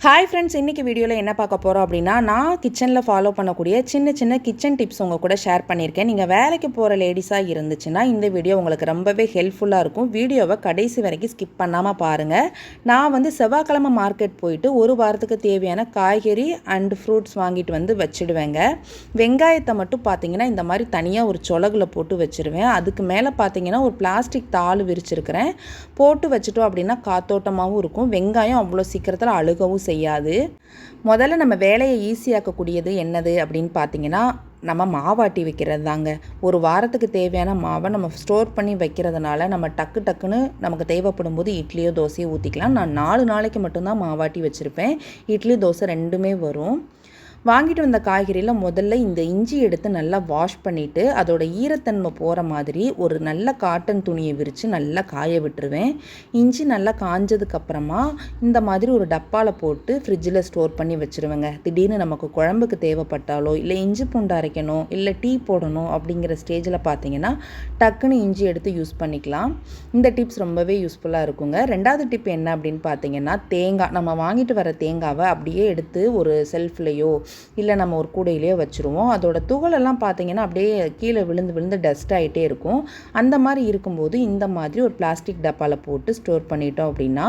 Hi friends, இன்றைக்கி வீடியோவில் என்ன பார்க்க போகிறோம் அப்படின்னா, நான் கிச்சனில் ஃபாலோ பண்ணக்கூடிய சின்ன சின்ன கிச்சன் டிப்ஸ் உங்கள் கூட ஷேர் பண்ணியிருக்கேன். நீங்கள் வேலைக்கு போகிற லேடிஸாக இருந்துச்சுன்னா இந்த வீடியோ உங்களுக்கு ரொம்பவே ஹெல்ப்ஃபுல்லாக இருக்கும். வீடியோவை கடைசி வரைக்கும் ஸ்கிப் பண்ணாமல் பாருங்கள். நான் வந்து செவ்வாய்க்கிழமை மார்க்கெட் போயிட்டு ஒரு வாரத்துக்கு தேவையான காய்கறி அண்ட் ஃப்ரூட்ஸ் வாங்கிட்டு வந்து வச்சுடுவேங்க. வெங்காயத்தை மட்டும் பார்த்தீங்கன்னா இந்த மாதிரி தனியாக ஒரு சொலகுல போட்டு வச்சுருவேன். அதுக்கு மேலே பார்த்தீங்கன்னா ஒரு பிளாஸ்டிக் தாள் விரிச்சிருக்கிறேன். போட்டு வச்சுட்டோம் அப்படின்னா காத்தோட்டமாகவும் இருக்கும். வெங்காயம் அவ்வளோ சீக்கிரத்தில் அழுகவும் செய்யாது. முதல்ல நம்ம வேலையை ஈஸியாக்கக்கூடியது என்னது அப்படின்னு பார்த்தீங்கன்னா, நம்ம மாவாட்டி வைக்கிறது தாங்க. ஒரு வாரத்துக்கு தேவையான மாவை நம்ம ஸ்டோர் பண்ணி வைக்கிறதுனால நம்ம டக்கு டக்குன்னு நமக்கு தேவைப்படும் போது இட்லியோ தோசையோ ஊற்றிக்கலாம். நான் 4 நாளைக்கு மட்டும்தான் மாவாட்டி வச்சுருப்பேன். இட்லி தோசை 2மே வரும். வாங்கிட்டு வந்த காய்கறியில் முதல்ல இந்த இஞ்சி எடுத்து நல்லா வாஷ் பண்ணிவிட்டு அதோட ஈரத்தன்மை போகிற மாதிரி ஒரு நல்ல காட்டன் துணியை விரித்து நல்லா காய விட்டுருவேன். இஞ்சி நல்லா காஞ்சதுக்கப்புறமா இந்த மாதிரி ஒரு டப்பாவில் போட்டு ஃப்ரிட்ஜில் ஸ்டோர் பண்ணி வச்சுருவேங்க. திடீர்னு நமக்கு குழம்புக்கு தேவைப்பட்டாலோ இல்லை இஞ்சி பூண்டு அரைக்கணும் இல்லை டீ போடணும் அப்படிங்கிற ஸ்டேஜில் பார்த்தீங்கன்னா டக்குன்னு இஞ்சி எடுத்து யூஸ் பண்ணிக்கலாம். இந்த டிப்ஸ் ரொம்பவே யூஸ்ஃபுல்லாக இருக்குங்க. 2வது டிப் என்ன அப்படின்னு பார்த்தீங்கன்னா, தேங்காய் நம்ம வாங்கிட்டு வர தேங்காவை அப்படியே எடுத்து ஒரு செல்ஃப்லேயோ இல்லை நம்ம ஒரு கூடையிலையோ வச்சுருவோம். அதோட துகளெல்லாம் பார்த்தீங்கன்னா அப்படியே கீழே விழுந்து விழுந்து டஸ்ட் ஆகிட்டே இருக்கும். அந்த மாதிரி இருக்கும்போது இந்த மாதிரி ஒரு பிளாஸ்டிக் டப்பாவில் போட்டு ஸ்டோர் பண்ணிட்டோம் அப்படின்னா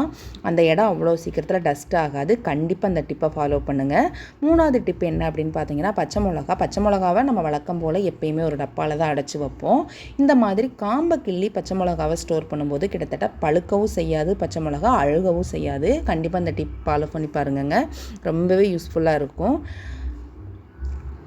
அந்த இடம் அவ்வளோ சீக்கிரத்தில் டஸ்ட் ஆகாது. கண்டிப்பாக அந்த டிப்பை ஃபாலோ பண்ணுங்கள். 3வது டிப் என்ன அப்படின்னு பார்த்தீங்கன்னா, பச்சை மிளகாவை நம்ம வழக்கம் போல் எப்பயுமே ஒரு டப்பாவில் தான் அடைச்சி வைப்போம். இந்த மாதிரி காம்பை கிள்ளி பச்சை மிளகாவை ஸ்டோர் பண்ணும்போது கிட்டத்தட்ட பழுக்கவும் செய்யாது, பச்சை மிளகா அழுகவும் செய்யாது. கண்டிப்பாக இந்த டிப் ஃபாலோ பண்ணி பாருங்கங்க, ரொம்பவே யூஸ்ஃபுல்லாக இருக்கும்.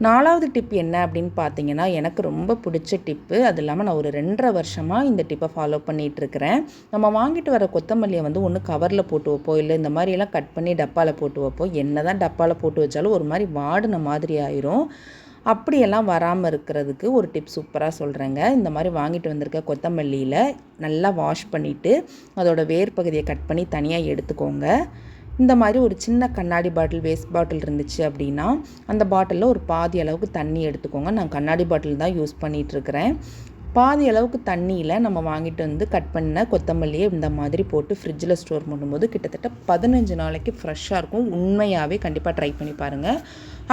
4வது டிப் என்ன அப்படின்னு பார்த்தீங்கன்னா, எனக்கு ரொம்ப பிடிச்ச டிப்பு. அது இல்லாமல் நான் ஒரு 2.5 வருஷமாக இந்த டிப்பை ஃபாலோ பண்ணிகிட்ருக்கிறேன். நம்ம வாங்கிட்டு வர கொத்தமல்லியை வந்து ஒன்று கவரில் போட்டு வைப்போம், இல்லை இந்த மாதிரியெல்லாம் கட் பண்ணி டப்பாவில் போட்டு வைப்போம். என்ன தான் டப்பாவில் போட்டு வச்சாலும் ஒரு மாதிரி வாடின மாதிரி ஆயிரும். அப்படியெல்லாம் வராமல் இருக்கிறதுக்கு ஒரு டிப் சூப்பராக சொல்கிறேங்க. இந்த மாதிரி வாங்கிட்டு வந்திருக்க கொத்தமல்லியில் நல்லா வாஷ் பண்ணிவிட்டு அதோட வேர் பகுதியை கட் பண்ணி தனியாக எடுத்துக்கோங்க. இந்த மாதிரி ஒரு சின்ன கண்ணாடி பாட்டில், வேஸ்ட் பாட்டில் இருந்துச்சு அப்படின்னா அந்த பாட்டிலில் ஒரு பாதி அளவுக்கு தண்ணி எடுத்துக்கோங்க. நான் கண்ணாடி பாட்டில் தான் யூஸ் பண்ணிகிட்ருக்கிறேன். பாதி அளவுக்கு தண்ணியில் நம்ம வாங்கிட்டு வந்து கட் பண்ண கொத்தமல்லியை இந்த மாதிரி போட்டு ஃப்ரிட்ஜில் ஸ்டோர் பண்ணும்போது கிட்டத்தட்ட 15 நாளைக்கு ஃப்ரெஷ்ஷாக இருக்கும். உண்மையாகவே கண்டிப்பாக ட்ரை பண்ணி பாருங்கள்.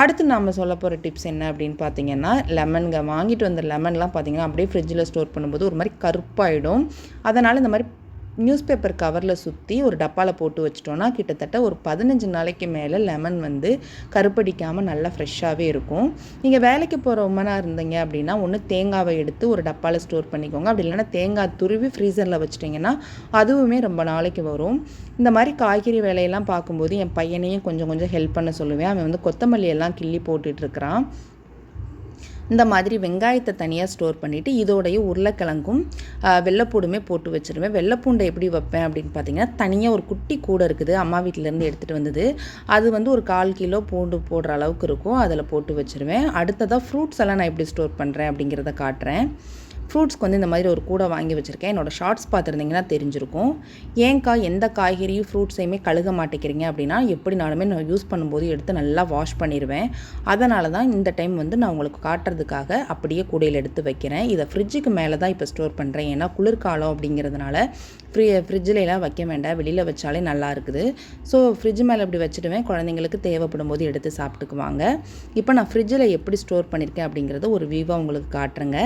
அடுத்து நம்ம சொல்ல போகிற டிப்ஸ் என்ன அப்படின்னு பார்த்தீங்கன்னா, லெமனுங்க. வாங்கிட்டு வந்த லெமன்லாம் பார்த்தீங்கன்னா அப்படியே ஃப்ரிட்ஜில் ஸ்டோர் பண்ணும்போது ஒரு மாதிரி கருப்பாயிடும். அதனால் இந்த மாதிரி நியூஸ் பேப்பர் கவரில் சுற்றி ஒரு டப்பாவில் போட்டு வச்சிட்டோன்னா கிட்டத்தட்ட ஒரு 15 நாளைக்கு மேலே லெமன் வந்து கருப்படிக்காமல் நல்லா ஃப்ரெஷ்ஷாகவே இருக்கும். நீங்கள் வேலைக்கு போகிற உமனாக இருந்தீங்க அப்படின்னா ஒன்று தேங்காவை எடுத்து ஒரு டப்பாவில் ஸ்டோர் பண்ணிக்கோங்க. அப்படி இல்லைன்னா தேங்காய் துருவி ஃப்ரீசரில் வச்சிட்டிங்கன்னா அதுவுமே ரொம்ப நாளைக்கு வரும். இந்த மாதிரி காய்கறி வேலையெல்லாம் பார்க்கும்போது என் பையனையும் கொஞ்சம் ஹெல்ப் பண்ண சொல்லுவேன். அவன் வந்து கொத்தமல்லியெல்லாம் கிள்ளி போட்டுட்ருக்கிறான். இந்த மாதிரி வெங்காயத்தை தனியாக ஸ்டோர் பண்ணிவிட்டு இதோடைய உருளைக்கிழங்கும் வெள்ளைப்பூண்டுமே போட்டு வச்சுருவேன். வெள்ளைப்பூண்டை எப்படி வைப்பேன் அப்படின்னு பார்த்தீங்கன்னா, தனியாக ஒரு குட்டி கூடை இருக்குது, அம்மா வீட்டிலேருந்து எடுத்துகிட்டு வந்தது. அது வந்து ஒரு 1/4 கிலோ பூண்டு போடுற அளவுக்கு இருக்கும். அதில் போட்டு வச்சுருவேன். அடுத்ததாக ஃப்ரூட்ஸ் எல்லாம் நான் எப்படி ஸ்டோர் பண்ணுறேன் அப்படிங்கிறத காட்டுறேன். ஃப்ரூட்ஸ்க்கு வந்து இந்த மாதிரி ஒரு கூடை வாங்கி வச்சுருக்கேன். என்னோடய ஷார்ட்ஸ் பார்த்துருந்தீங்கன்னா தெரிஞ்சிருக்கும். ஏன்க்கா எந்த காய்கறியும் ஃப்ரூட்ஸையுமே கழுக மாட்டேங்கிறீங்க அப்படின்னா, எப்படினாலுமே நான் யூஸ் பண்ணும்போது எடுத்து நல்லா வாஷ் பண்ணிடுவேன். அதனால தான் இந்த டைம் வந்து நான் உங்களுக்கு காட்டுறதுக்காக அப்படியே கூடையில் எடுத்து வைக்கிறேன். இதை ஃப்ரிட்ஜுக்கு மேலே தான் இப்போ ஸ்டோர் பண்ணுறேன். ஏன்னா குளிர்காலம் அப்படிங்கிறதுனால ஃப்ரிட்ஜிலலாம் வைக்க வேண்டாம், வெளியில் வச்சாலே நல்லா இருக்குது. ஸோ ஃப்ரிட்ஜ் மேலே இப்படி வச்சுடுவேன். குழந்தைங்களுக்கு தேவைப்படும் போது எடுத்து சாப்பிட்டுக்குவாங்க. இப்போ நான் ஃப்ரிட்ஜில் எப்படி ஸ்டோர் பண்ணியிருக்கேன் அப்படிங்கிறத ஒரு வியூவாக உங்களுக்கு காட்டுறேங்க.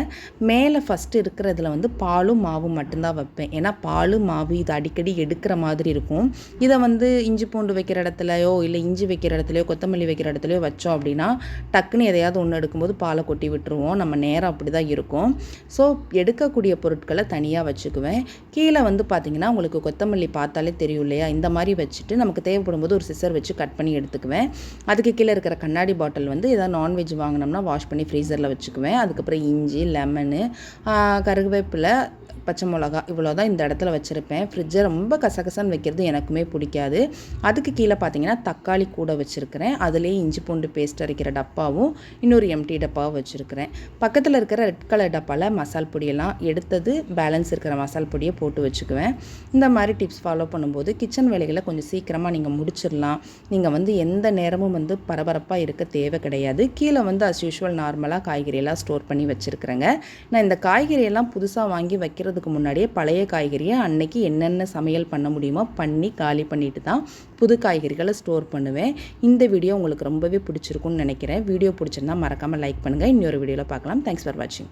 மேலே ஃபஸ்ட்டு இருக்கிறதுல வந்து பாலும் மாவும் மட்டும்தான் வைப்பேன். ஏன்னா பால் மாவு இது அடிக்கடி எடுக்கிற மாதிரி இருக்கும். இதை வந்து இஞ்சி பூண்டு வைக்கிற இடத்துலையோ இல்லை இஞ்சி வைக்கிற இடத்துலையோ கொத்தமல்லி வைக்கிற இடத்துலையோ வச்சோம் அப்படின்னா டக்குன்னு எதையாவது ஒன்று எடுக்கும்போது பாலை கொட்டி விட்டுருவோம். நம்ம நேரம் அப்படி தான் இருக்கும். ஸோ எடுக்கக்கூடிய பொருட்களை தனியாக வச்சுக்குவேன். கீழே வந்து பார்த்திங்கன்னா உங்களுக்கு கொத்தமல்லி பார்த்தாலே தெரியும் இல்லையா, இந்த மாதிரி வச்சுட்டு நமக்கு தேவைப்படும் போது ஒரு சிசர் வச்சு கட் பண்ணி எடுத்துக்குவேன். அதுக்கு கீழே இருக்கிற கண்ணாடி பாட்டில் வந்து ஏதாவது நான்வெஜ் வாங்கினோம்னா வாஷ் பண்ணி ஃப்ரீசரில் வச்சுக்குவேன். அதுக்கப்புறம் இஞ்சி, லெமனு, கருவேப்பிலை, பச்சை மிளகா இவ்வளோ தான் இந்த இடத்துல வச்சுருப்பேன். ஃப்ரிட்ஜை ரொம்ப கசகசன்னு வைக்கிறது எனக்குமே பிடிக்காது. அதுக்கு கீழே பார்த்தீங்கன்னா தக்காளி கூட வச்சுருக்கிறேன். அதுலேயே இஞ்சி பூண்டு பேஸ்ட் அரைக்கிற டப்பாவும் இன்னொரு எம்டி டப்பாவும் வச்சுருக்கிறேன். பக்கத்தில் இருக்கிற ரெட் கலர் டப்பாவில் மசால் பொடியெல்லாம் எடுத்தது பேலன்ஸ் இருக்கிற மசால் பொடியை போட்டு வச்சுக்குவேன். இந்த மாதிரி டிப்ஸ் ஃபாலோ பண்ணும்போது கிச்சன் வேலைகளை கொஞ்சம் சீக்கிரமாக நீங்கள் முடிச்சிடலாம். நீங்கள் வந்து எந்த நேரமும் வந்து பரபரப்பாக இருக்க தேவை கிடையாது. கீழே வந்து அஸ் யூஷுவல் நார்மலாக காய்கறியெல்லாம் ஸ்டோர் பண்ணி வச்சுருக்கிறேங்க. நான் இந்த காய்கறியெல்லாம் புதுசாக வாங்கி வைக்கிறது பண்ணுறதுக்கு முன்னாடியே பழைய காய்கறியை அன்னைக்கு என்னென்ன சமையல் பண்ண முடியுமோ பண்ணி காலி பண்ணிட்டு தான் புது காய்கறிகளை ஸ்டோர் பண்ணுவேன். இந்த வீடியோ உங்களுக்கு ரொம்பவே பிடிச்சிருக்கும்னு நினைக்கிறேன். வீடியோ பிடிச்சிருந்தா மறக்காமல் லைக் பண்ணுங்கள். இன்னொரு வீடியோவில் பார்க்கலாம். தேங்க்ஸ் ஃபார் வாட்சிங்.